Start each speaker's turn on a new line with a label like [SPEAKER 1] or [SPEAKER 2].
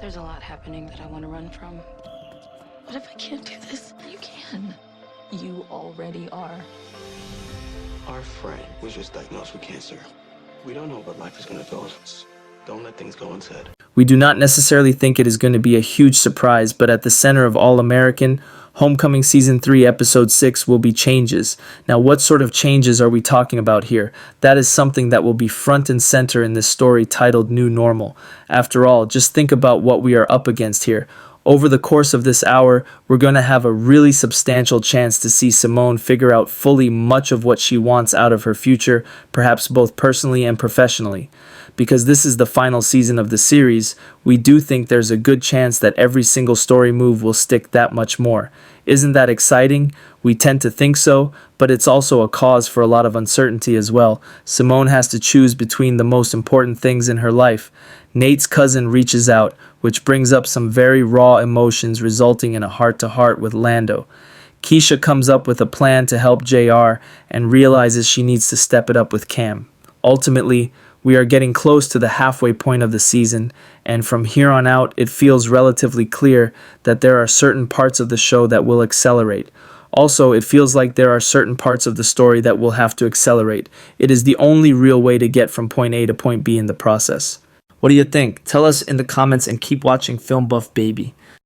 [SPEAKER 1] There's a lot happening that I want to run from. What if I can't do this? You can. You already are.
[SPEAKER 2] Our friend was just diagnosed with cancer. We don't know what life is going to throw us. Don't let things go unsaid.
[SPEAKER 3] We do not necessarily think it is going to be a huge surprise, but at the center of All American, Homecoming Season 3, Episode 6 will be changes. Now, what sort of changes are we talking about here? That is something that will be front and center in this story titled New Normal. After all, just think about what we are up against here. Over the course of this hour, we're going to have a really substantial chance to see Simone figure out fully much of what she wants out of her future, perhaps both personally and professionally. Because this is the final season of the series, we do think there's a good chance that every single story move will stick that much more. Isn't that exciting? We tend to think so, but it's also a cause for a lot of uncertainty as well. Simone has to choose between the most important things in her life. Nate's cousin reaches out, which brings up some very raw emotions, resulting in a heart-to-heart with Lando. Keisha comes up with a plan to help JR and realizes she needs to step it up with Cam. Ultimately, we are getting close to the halfway point of the season, and from here on out, it feels relatively clear that there are certain parts of the show that will accelerate. Also, it feels like there are certain parts of the story that will have to accelerate. It is the only real way to get from point A to point B in the process. What do you think? Tell us in the comments and keep watching Film Buff Baby.